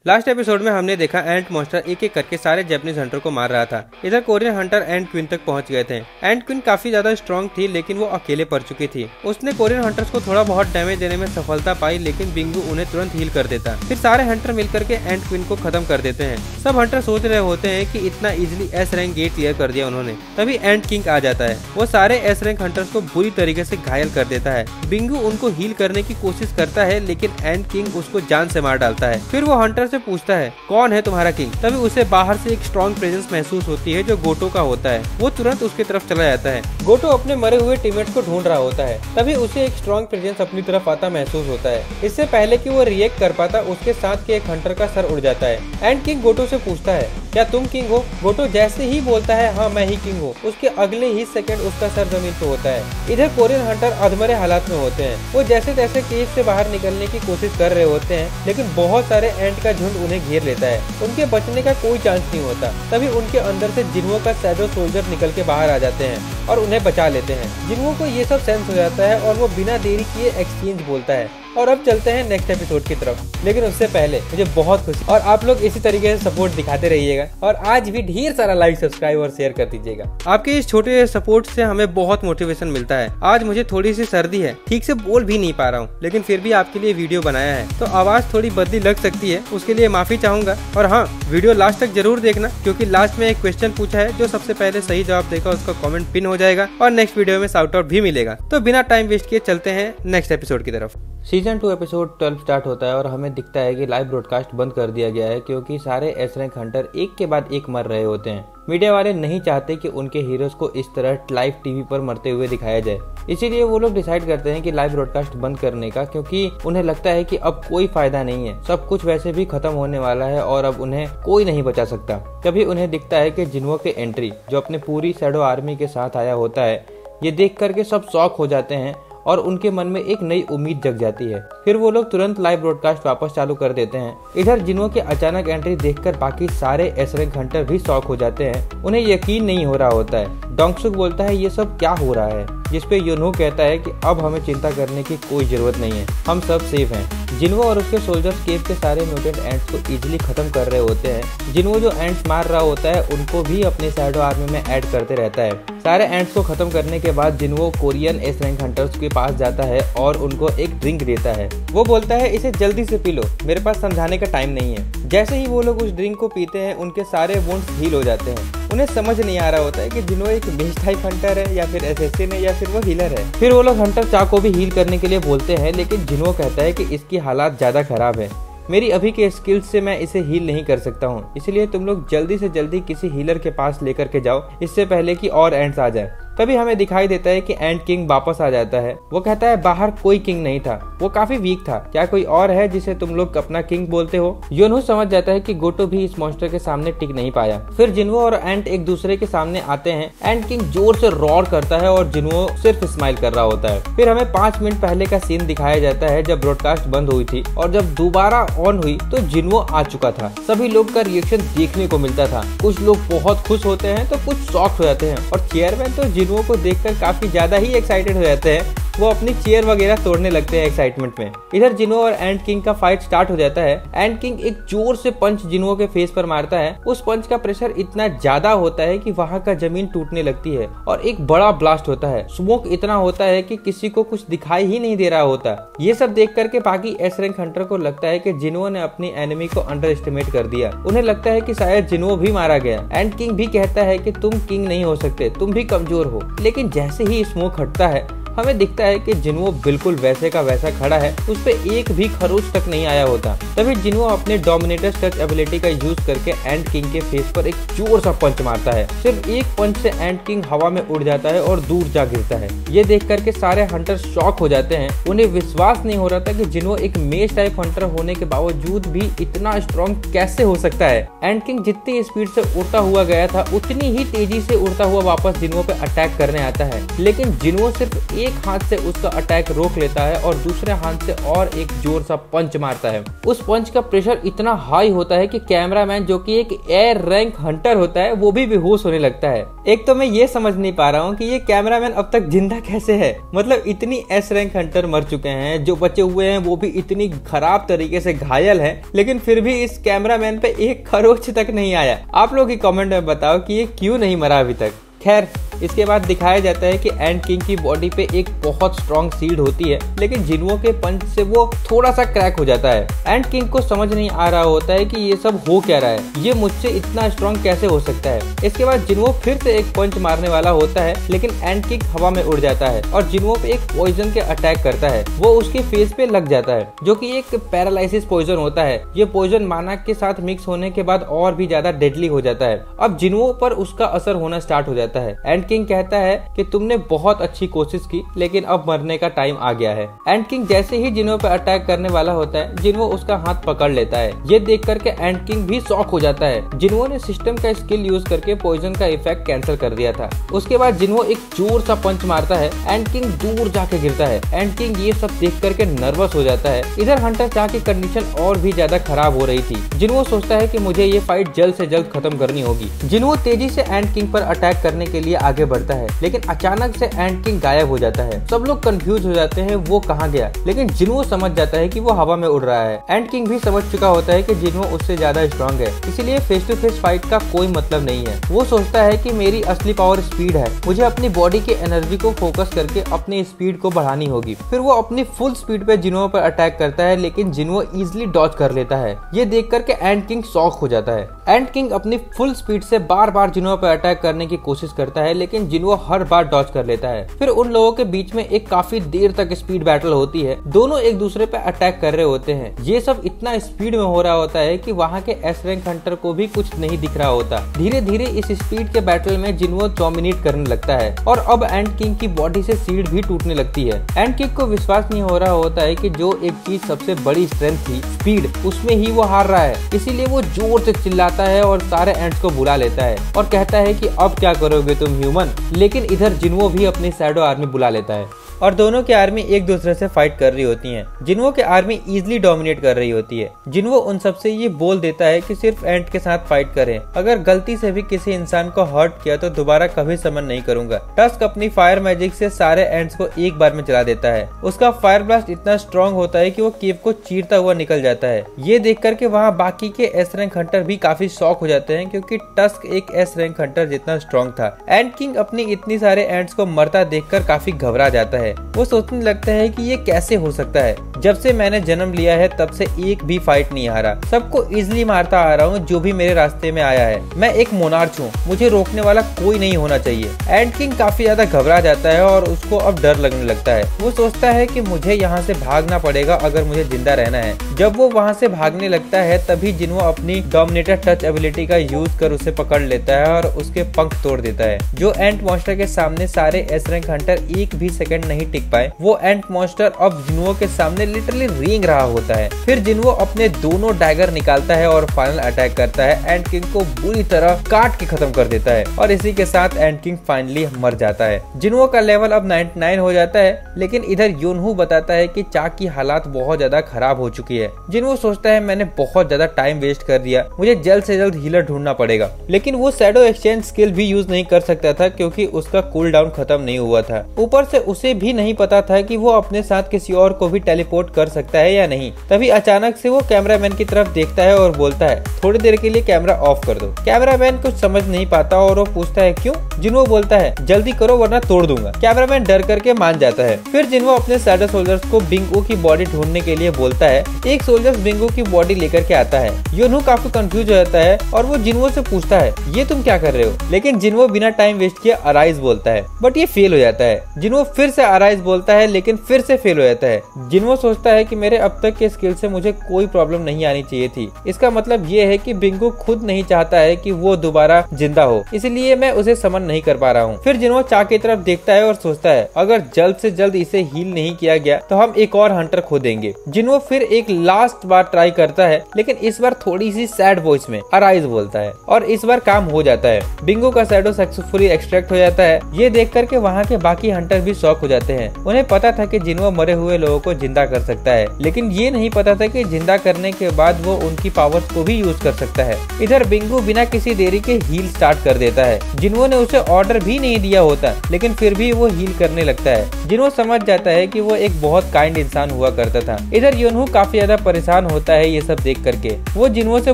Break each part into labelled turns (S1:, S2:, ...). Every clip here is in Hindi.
S1: लास्ट एपिसोड में हमने देखा एंट मॉन्स्टर एक एक करके सारे जापानीज हंटर को मार रहा था। इधर कोरियन हंटर एंट क्वीन तक पहुंच गए थे। एंट क्वीन काफी ज्यादा स्ट्रॉन्ग थी लेकिन वो अकेले पड़ चुकी थी। उसने कोरियन हंटर्स को थोड़ा बहुत डैमेज देने में सफलता पाई लेकिन बिंगू उन्हें तुरंत हील कर देता। फिर सारे हंटर मिलकर के एंट क्वीन को खत्म कर देते हैं। सब हंटर सोच रहे होते हैं कि इतना easily S rank get clear कर दिया उन्होंने। तभी एंट किंग आ जाता है। वो सारे एस रैंक हंटर्स को बुरी तरीके से घायल कर देता है। बिंगू उनको हील करने की कोशिश करता है लेकिन एंट किंग उसको जान से मार डालता है। फिर वो हंटर से पूछता है कौन है तुम्हारा किंग। तभी उसे बाहर से एक स्ट्रॉन्ग प्रेजेंस महसूस होती है जो गोटो का होता है। वो तुरंत उसकी तरफ चला जाता है। गोटो अपने मरे हुए टीममेट को ढूंढ रहा होता है। तभी उसे एक स्ट्रॉन्ग प्रेजेंस अपनी तरफ आता महसूस होता है। इससे पहले कि वो रिएक्ट कर पाता उसके साथ के एक हंटर का सर उड़ जाता है। एंड किंग गोटो से पूछता है क्या तुम किंग हो। गोटो जैसे ही बोलता है हाँ मैं ही किंग हूँ, उसके अगले ही सेकंड उसका सर जमीन पे होता है। इधर कोरियन हंटर अधमरे हालात में होते हैं। वो जैसे तैसे केज से बाहर निकलने की कोशिश कर रहे होते हैं लेकिन बहुत सारे एंट का झुंड उन्हें घेर लेता है। उनके बचने का कोई चांस नहीं होता। तभी उनके अंदर से जिन्हो का शैडो सोल्जर निकल के बाहर आ जाते हैं और उन्हें बचा लेते हैं। जिन्हो को ये सब सेंस हो जाता है और वो बिना देरी किए एक्सचेंज बोलता है। और अब चलते हैं नेक्स्ट एपिसोड की तरफ। लेकिन उससे पहले मुझे बहुत खुशी और आप लोग इसी तरीके से सपोर्ट दिखाते रहिएगा और आज भी ढेर सारा लाइक सब्सक्राइब और शेयर कर दीजिएगा। आपके इस छोटे सपोर्ट से हमें बहुत मोटिवेशन मिलता है। आज मुझे थोड़ी सी सर्दी है, ठीक से बोल भी नहीं पा रहा हूँ लेकिन फिर भी आपके लिए वीडियो बनाया है तो आवाज थोड़ी बदली लग सकती है, उसके लिए माफी चाहूंगा। और हाँ, वीडियो लास्ट तक जरूर देखना क्योंकि लास्ट में एक क्वेश्चन पूछा है, जो सबसे पहले सही जवाब देगा उसका कमेंट पिन हो जाएगा और नेक्स्ट वीडियो में शाउट आउट भी मिलेगा। तो बिना टाइम वेस्ट किए चलते हैं नेक्स्ट एपिसोड की तरफ। सीजन 2 एपिसोड 12 स्टार्ट होता है और हमें दिखता है कि लाइव ब्रॉडकास्ट बंद कर दिया गया है क्योंकि सारे एस रैंक हंटर एक के बाद एक मर रहे होते हैं। मीडिया वाले नहीं चाहते कि उनके हीरोज को इस तरह लाइव टीवी पर मरते हुए दिखाया जाए, इसीलिए वो लोग डिसाइड करते हैं कि लाइव ब्रॉडकास्ट बंद करने का, क्योंकि उन्हें लगता है कि अब कोई फायदा नहीं है। सब कुछ वैसे भी खत्म होने वाला है और अब उन्हें कोई नहीं बचा सकता। तभी उन्हें दिखता है कि जिन्हो के एंट्री जो अपने पूरी शैडो आर्मी के साथ आया होता है। ये देख करके सब शॉक हो जाते हैं और उनके मन में एक नई उम्मीद जग जाती है। फिर वो लोग तुरंत लाइव ब्रॉडकास्ट वापस चालू कर देते हैं। इधर जिन्हो के अचानक एंट्री देखकर बाकी सारे एस रैंक हंटर भी शॉक हो जाते हैं। उन्हें यकीन नहीं हो रहा होता है। डोंगसुक बोलता है ये सब क्या हो रहा है, जिसपे योनहो कहता है कि अब हमें चिंता करने की कोई जरूरत नहीं है, हम सब सेफ हैं। जिन्हो और उसके सोल्जर्स केव के सारे म्यूटेंट एंट्स को इजीली खत्म कर रहे होते हैं। जिन्हो जो एंट्स मार रहा होता है उनको भी अपने शैडो आर्मी में ऐड करते रहता है। सारे एंट्स को खत्म करने के बाद जिन्हो कोरियन एस रैंक हंटर्स के पास जाता है और उनको एक ड्रिंक देता है। वो बोलता है इसे जल्दी से पी लो, मेरे पास समझाने का टाइम नहीं है। जैसे ही वो लोग उस ड्रिंक को पीते हैं उनके सारे वुंड्स हील हो जाते हैं। उन्हें समझ नहीं आ रहा होता है कि जिन्हो एक बेस टाइप हंटर है या फिर एसेसिन है या फिर वो हीलर है। फिर वो लोग हंटर चा को भी हील करने के लिए बोलते हैं लेकिन जिन्हो कहता है कि इसकी हालात ज्यादा खराब है, मेरी अभी के स्किल्स से मैं इसे हील नहीं कर सकता हूँ, इसलिए तुम लोग जल्दी से जल्दी किसी हीलर के पास लेकर के जाओ इससे पहले कि और एंट्स आ जाए। तभी हमें दिखाई देता है कि एंट किंग वापस आ जाता है। वो कहता है बाहर कोई किंग नहीं था, वो काफी वीक था, क्या कोई और है जिसे तुम लोग अपना किंग बोलते हो। योनहो समझ जाता है कि गोटो भी इस मॉन्स्टर के सामने टिक नहीं पाया। फिर जिन्हो और एंट एक दूसरे के सामने आते हैं। एंट किंग जोर से रॉर करता है और जिन्हो सिर्फ स्माइल कर रहा होता है। फिर हमें 5 मिनट पहले का सीन दिखाया जाता है जब ब्रॉडकास्ट बंद हुई थी और जब दोबारा ऑन हुई तो जिन्हो आ चुका था। सभी लोग का रिएक्शन देखने को मिलता था। कुछ लोग बहुत खुश होते हैं तो कुछ शॉक हो जाते हैं और चेयरमैन तो जिन्हो को देखकर काफी ज्यादा ही एक्साइटेड हो जाते हैं। वो अपनी चेयर वगैरह तोड़ने लगते हैं एक्साइटमेंट में। इधर जिन्हो और एंट किंग का फाइट स्टार्ट हो जाता है। एंट किंग एक जोर से पंच जिन्हो के फेस पर मारता है। उस पंच का प्रेशर इतना ज्यादा होता है कि वहाँ का जमीन टूटने लगती है और एक बड़ा ब्लास्ट होता है। स्मोक इतना होता है कि किसी को कुछ दिखाई ही नहीं दे रहा होता। ये सब देख करके बाकी एस रैंक हंटर को लगता है कि जिन्हो ने अपनी एनिमी को अंडर एस्टिमेट कर दिया। उन्हें लगता है कि शायद जिन्हो भी मारा गया। एंट किंग भी कहता है कि तुम किंग नहीं हो सकते, तुम भी कमजोर हो। लेकिन जैसे ही स्मोक हटता है हमें दिखता है कि जिन्हो बिल्कुल वैसे का वैसा खड़ा है, उस पे एक भी खरोच तक नहीं आया होता। तभी जिन्हो अपने डोमिनेटर टच एबिलिटी का यूज करके एंट किंग के फेस पर एक जोर सा पंच मारता है। सिर्फ एक पंच से एंट किंग हवा में उड़ जाता है और दूर जा गिरता है। ये देख करके सारे हंटर शॉक हो जाते हैं। उन्हें विश्वास नहीं हो रहा था कि जिन्हो एक मेज टाइप हंटर होने के बावजूद भी इतना स्ट्रॉन्ग कैसे हो सकता है। एंट किंग जितनी स्पीड से उड़ता हुआ गया था उतनी ही तेजी से उड़ता हुआ वापस जिन्हो पे अटैक करने आता है। लेकिन जिन्हो सिर्फ
S2: एक हाथ से उसका अटैक रोक लेता है और दूसरे हाथ से और एक जोर सा पंच मारता है। उस पंच का प्रेशर इतना हाई होता है कि कैमरामैन जो कि एक एयर रैंक हंटर होता है वो भी बेहोश होने लगता है। एक तो मैं ये समझ नहीं पा रहा हूँ कि ये कैमरामैन अब तक जिंदा कैसे है। मतलब इतनी एस रैंक हंटर मर चुके हैं, जो बचे हुए हैं वो भी इतनी खराब तरीके से घायल हैं, लेकिन फिर भी इस कैमरामैन पे एक खरोच तक नहीं आया। आप लोग ही कमेंट में बताओ कि ये क्यों नहीं मरा अभी तक। खैर, इसके बाद दिखाया जाता है कि एंट किंग की बॉडी पे एक बहुत स्ट्रॉन्ग सीड होती है, लेकिन जिन्हो के पंच से वो थोड़ा सा क्रैक हो जाता है। एंट किंग को समझ नहीं आ रहा होता है कि ये सब हो क्या रहा है, ये मुझसे इतना स्ट्रॉन्ग कैसे हो सकता है। इसके बाद जिन्हो फिर से एक पंच मारने वाला होता है, लेकिन एंट किंग हवा में उड़ जाता है और जिन्हो पे एक पॉइजन के अटैक करता है। वो उसके फेस पे लग जाता है, जो कि एक पैरालाइसिस पॉइजन होता है। ये पॉइजन माना के साथ मिक्स होने के बाद और भी ज्यादा डेडली हो जाता है। अब जिन्हो पर उसका असर होना स्टार्ट हो जाता है। एंट किंग कहता है कि तुमने बहुत अच्छी कोशिश की, लेकिन अब मरने का टाइम आ गया है। एंट किंग जैसे ही जिन्हो पे अटैक करने वाला होता है, जिन्हो उसका हाथ पकड़ लेता है। ये देख करके एंट किंग भी शॉक हो जाता है। जिन्हो ने सिस्टम का स्किल यूज करके पॉइजन का इफेक्ट कैंसिल कर दिया था। उसके बाद जिन्हो एक जोर सा पंच मारता है, एंट किंग दूर जाके गिरता है। एंट किंग ये सब देख करके नर्वस हो जाता है। इधर हंटर चाह की कंडीशन और भी ज्यादा खराब हो रही थी। जिन्हो सोचता है कि मुझे ये फाइट जल्द से जल्द खत्म करनी होगी। जिन्हो तेजी से एंट किंग पर अटैक करने के लिए आगे बढ़ता है, लेकिन अचानक से एंट किंग गायब हो जाता है। सब लोग कंफ्यूज हो जाते हैं वो कहाँ गया, लेकिन जिन्हो समझ जाता है कि वो हवा में उड़ रहा है। एंट किंग भी समझ चुका होता है कि जिन्हो उससे ज्यादा स्ट्रॉन्ग है, इसीलिए फेस टू फेस फाइट का कोई मतलब नहीं है। वो सोचता है कि मेरी असली पावर स्पीड है, मुझे अपनी बॉडी की एनर्जी को फोकस करके अपनी स्पीड को बढ़ानी होगी। फिर वो अपनी फुल स्पीड पे जिन्हो पर अटैक करता है, लेकिन जिन्हो इजिली डॉज कर लेता है। ये देख करके एंट किंग शॉक हो जाता है। एंट किंग अपनी फुल स्पीड से बार बार जिन्हो पर अटैक करने की कोशिश करता है, लेकिन जिन्हो हर बार डॉज कर लेता है। फिर उन लोगों के बीच में एक काफी देर तक स्पीड बैटल होती है। दोनों एक दूसरे पे अटैक कर रहे होते हैं। ये सब इतना स्पीड में हो रहा होता है कि वहाँ के एस रैंक हंटर को भी कुछ नहीं दिख रहा होता। धीरे धीरे इस स्पीड के बैटल में जिन्हो डोमिनेट करने लगता है और अब एंट किंग की बॉडी से सीड भी टूटने लगती है। एंट किंग को विश्वास नहीं हो रहा होता है कि जो एक चीज सबसे बड़ी स्ट्रेंथ थी, स्पीड, उसमें ही वो हार रहा है। इसीलिए वो जोर से चिल्लाता है और सारे एंट्स को बुला लेता है और कहता है कि अब क्या करोगे तुम ह्यूमन। लेकिन इधर जिन्हो भी अपनी शैडो आर्मी बुला लेता है और दोनों की आर्मी एक दूसरे से फाइट कर रही होती है। जिन्हो की आर्मी इजिली डोमिनेट कर रही होती है। जिन्हो उन सबसे ये बोल देता है कि सिर्फ एंट के साथ फाइट करें, अगर गलती से भी किसी इंसान को हर्ट किया तो दोबारा कभी समन नहीं करूंगा। टस्क अपनी फायर मैजिक से सारे एंट्स को एक बार में चला देता है। उसका फायर ब्लास्ट इतना स्ट्रॉन्ग होता है कि वो केव को चीरता हुआ निकल जाता है। ये देख करके वहाँ बाकी के एस रैंक हंटर भी काफी शॉक हो जाते हैं, क्योंकि टस्क एक एस रैंक हंटर जितना स्ट्रॉन्ग था। एंट किंग अपनी इतनी सारे एंट्स को मरता देखकर काफी घबरा जाता है। वो सोचने लगता है कि ये कैसे हो सकता है, जब से मैंने जन्म लिया है तब से एक भी फाइट नहीं हारा, सबको इजिली मारता आ रहा हूँ जो भी मेरे रास्ते में आया है। मैं एक मोनार्च हूँ, मुझे रोकने वाला कोई नहीं होना चाहिए। एंट किंग काफी ज्यादा घबरा जाता है और उसको अब डर लगने लगता है। वो सोचता है कि मुझे यहाँ से भागना पड़ेगा अगर मुझे जिंदा रहना है। जब वो वहाँ से भागने लगता है तभी जिन्हो अपनी डोमिनेटर टच एबिलिटी का यूज कर उसे पकड़ लेता है और उसके पंख तोड़ देता है। जो एंट मॉन्स्टर के सामने सारे एस रैंक हंटर एक भी सेकंड नहीं टिक पाए, वो एंट मॉन्स्टर अब जिन्हो के सामने लिटरली रेंग रहा होता है। फिर जिन्हो अपने दोनों डैगर निकालता है और फाइनल अटैक करता है। एंट किंग को बुरी तरह काट के खत्म कर देता है और इसी के साथ एंट किंग फाइनली मर जाता है। जिन्हो का लेवल अब 99 हो जाता है, लेकिन इधर योनहू बताता है कि चा की हालात बहुत ज्यादा खराब हो चुकी है। जिन्हो सोचता है मैंने बहुत ज्यादा टाइम वेस्ट कर दिया, मुझे जल्द से जल्द हीलर ढूंढना पड़ेगा। लेकिन वो शैडो एक्सचेंज स्किल भी यूज नहीं कर सकता था, क्योंकि उसका कूल डाउन खत्म नहीं हुआ था। ऊपर से उसे भी नहीं पता था कि वो अपने साथ किसी और को भी टेलीपोर्ट कर सकता है या नहीं। तभी अचानक से वो कैमरामैन की तरफ देखता है और बोलता है थोड़ी देर के लिए कैमरा ऑफ कर दो। कैमरामैन कुछ समझ नहीं पाता और वो पूछता है क्यों? जिन्हो बोलता है जल्दी करो वरना तोड़ दूंगा। कैमरामैन डर करके मान जाता है। फिर जिन्हो अपने शैडो सोल्जर्स को बिंगो की बॉडी ढूंढने के लिए बोलता है। एक सोल्जर्स बिंगो की बॉडी लेकर के आता है। योनहू काफी कंफ्यूज हो जाता है और वो जिन्हो से पूछता है ये तुम क्या कर रहे हो? लेकिन जिन्हो बिना टाइम वेस्ट किए अराइज बोलता है, बट ये फेल हो जाता है। जिन्हो फिर से अराइज बोलता है, लेकिन फिर से फेल हो जाता है। जिन्हो सोचता है कि मेरे अब तक के स्किल से मुझे कोई प्रॉब्लम नहीं आनी चाहिए थी। इसका मतलब ये है कि बिंगो खुद नहीं चाहता है कि वो दोबारा जिंदा हो, इसलिए मैं उसे समन नहीं कर पा रहा हूँ। फिर जिन्हो चा की तरफ देखता है और सोचता है अगर जल्द से जल्द इसे हील नहीं किया गया तो हम एक और हंटर खो देंगे। जिन्हो फिर एक लास्ट बार ट्राई करता है, लेकिन इस बार थोड़ी सी सैड वॉइस में अराइज बोलता है और इस बार काम हो जाता है। बिंगो का शैडो सक्सेसफुली एक्सट्रैक्ट हो जाता है। ये देख करके वहाँ के बाकी हंटर भी शॉक हो जाते हैं। उन्हें पता था कि जिन्हो मरे हुए लोगों को जिंदा कर सकता है, लेकिन ये नहीं पता था कि जिंदा करने के बाद वो उनकी पावर्स को भी यूज कर सकता है। इधर बिंगो बिना किसी देरी के हील स्टार्ट कर देता है। जिन्हो ने उसे ऑर्डर भी नहीं दिया होता, लेकिन फिर भी वो हील करने लगता है। जिन्हो समझ जाता है कि वो एक बहुत काइंड इंसान हुआ करता था। इधर योनहू काफी ज्यादा परेशान होता है ये सब देख करके। वो जिन्हो से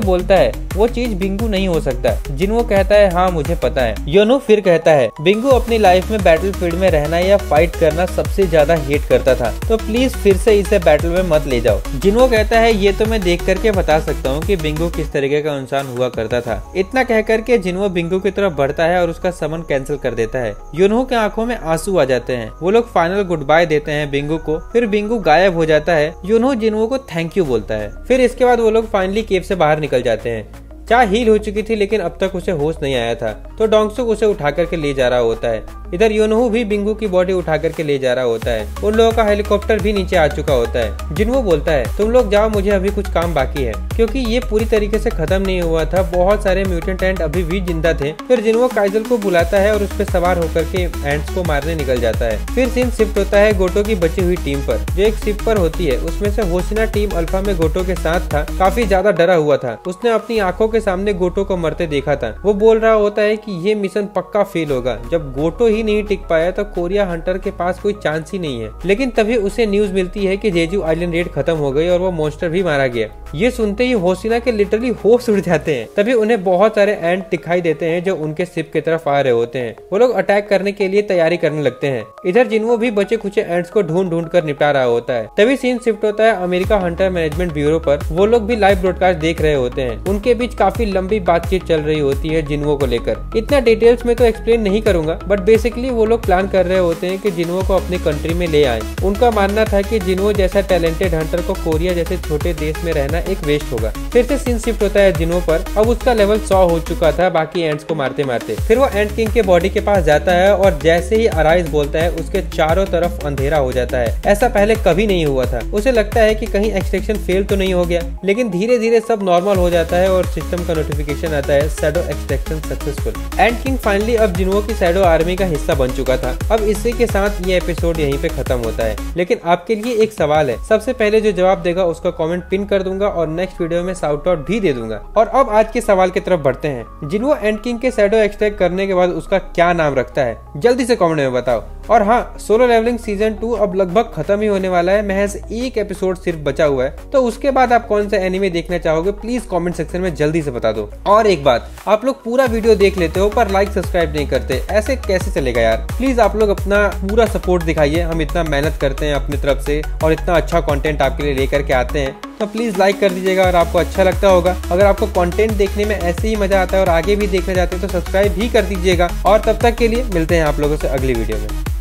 S2: बोलता है वो चीज बिंगो नहीं हो सकता। जिन्हो कहता है हाँ मुझे पता है। योनहू फिर कहता है बिंगो अपनी लाइफ में बैटलफील्ड में रहना या फाइट करना सबसे ज्यादा हेट करता था, तो प्लीज फिर से इसे बैटल में मत ले जाओ। जिन्हो कहता है ये तो मैं देख करके बता सकता हूँ कि बिंगो किस तरीके का इंसान हुआ करता था। इतना कह करके जिन्हो बिंगो की तरफ बढ़ता है और उसका समन कैंसिल कर देता है। योनहू के आंखों में आंसू आ जाते हैं। वो लोग फाइनल गुड बाय देते हैं बिंगो को। फिर बिंगो गायब हो जाता है। योनहू जिन्हो को थैंक यू बोलता है। फिर इसके बाद वो लोग फाइनली केव से बाहर निकल जाते हैं। चा हील हो चुकी थी, लेकिन अब तक उसे होश नहीं आया था, तो डोंगसुक उसे उठा करके ले जा रहा होता है। इधर योनहू भी बिंगो की बॉडी उठा करके ले जा रहा होता है। उन लोगों का हेलीकॉप्टर भी नीचे आ चुका होता है। जिन्हो बोलता है तुम लोग जाओ, मुझे अभी कुछ काम बाकी है, क्योंकि ये पूरी तरीके से खत्म नहीं हुआ था। बहुत सारे म्यूटेंट एंट अभी भी जिंदा थे। फिर जिन्हो काइजल को बुलाता है और उस पर सवार होकर के एंट्स को मारने निकल जाता है। फिर सीन शिफ्ट होता है गोटो की बची हुई टीम पर, जो एक शिप पर होती है। उसमें से होशिना टीम अल्फा में गोटो के साथ था। काफी ज्यादा डरा हुआ था। उसने अपनी आंखों के सामने गोटो को मरते देखा था। वो बोल रहा होता है कि ये मिशन पक्का फेल होगा। जब गोटो ही नहीं टिक पाया तो कोरिया हंटर के पास कोई चांस ही नहीं है। लेकिन तभी उसे न्यूज मिलती है कि जेजू आइलैंड रेड खत्म हो गई और वो मॉन्स्टर भी मारा गया। ये सुनते ही होशिना के लिटरली होश उड़ जाते हैं। तभी उन्हें बहुत सारे एंट दिखाई देते हैं जो उनके शिप की तरफ आ रहे होते हैं। वो लोग अटैक करने के लिए तैयारी करने लगते हैं। इधर जिन्हो भी बचे कुछ एंट्स को ढूंढ ढूंढ कर निपटा रहा होता है। तभी सीन शिफ्ट होता है अमेरिका हंटर मैनेजमेंट ब्यूरो पर। वो लोग भी लाइव ब्रॉडकास्ट देख रहे होते हैं। उनके बीच काफी लंबी बातचीत चल रही होती है जिन्हो को लेकर। इतना डिटेल्स में तो एक्सप्लेन नहीं करूंगा, बट बेसिकली वो लोग प्लान कर रहे होते हैं कि जिन्हो को अपनी कंट्री में ले आए। उनका मानना था कि जिन्हो जैसा टैलेंटेड हंटर को कोरिया जैसे छोटे देश में रहना एक वेस्ट होगा। फिर से सीन शिफ्ट होता है जिन्हो पर। अब उसका लेवल 100 हो चुका था बाकी एंट्स को मारते मारते। फिर वो एंट किंग के बॉडी के पास जाता है और जैसे ही अराइज बोलता है उसके चारों तरफ अंधेरा हो जाता है। ऐसा पहले कभी नहीं हुआ था। उसे लगता है कि कहीं एक्सट्रैक्शन फेल तो नहीं हो गया, लेकिन धीरे धीरे सब नॉर्मल हो जाता है और सिस्टम का नोटिफिकेशन आता है शैडो एक्सट्रैक्शन सक्सेसफुल। एंट किंग फाइनली अब जिन्हो की शैडो आर्मी का हिस्सा बन चुका था। अब इसी के साथ ये एपिसोड यहीं पे खत्म होता है। लेकिन आपके लिए एक सवाल है, सबसे पहले जो जवाब देगा उसका कमेंट पिन कर दूंगा और नेक्स्ट वीडियो में शाउट आउट भी दे दूंगा। और अब आज के सवाल की तरफ बढ़ते हैं। जिन्हो एंट किंग के शैडो एक्सट्रैक्ट करने के बाद उसका क्या नाम रखता है, जल्दी से कमेंट में बताओ। और हाँ, सोलो लेवलिंग सीजन 2 अब लगभग खत्म ही होने वाला है। महज एक एपिसोड सिर्फ बचा हुआ है, तो उसके बाद आप कौन सा एनिमे देखना चाहोगे प्लीज कमेंट सेक्शन में जल्दी से बता दो। और एक बात, आप लोग पूरा वीडियो देख लेते हो पर लाइक सब्सक्राइब नहीं करते, ऐसे कैसे चलेगा यार। प्लीज आप लोग अपना पूरा सपोर्ट दिखाइए। हम इतना मेहनत करते हैं अपनी तरफ से और इतना अच्छा कंटेंट आपके लिए लेकर के आते हैं, तो प्लीज लाइक कर दीजिएगा अगर आपको अच्छा लगता होगा। अगर आपको कंटेंट देखने में ऐसे ही मजा आता है और आगे भी देखना चाहते हैं तो सब्सक्राइब भी कर दीजिएगा। और तब तक के लिए मिलते हैं आप लोगों से अगली वीडियो में।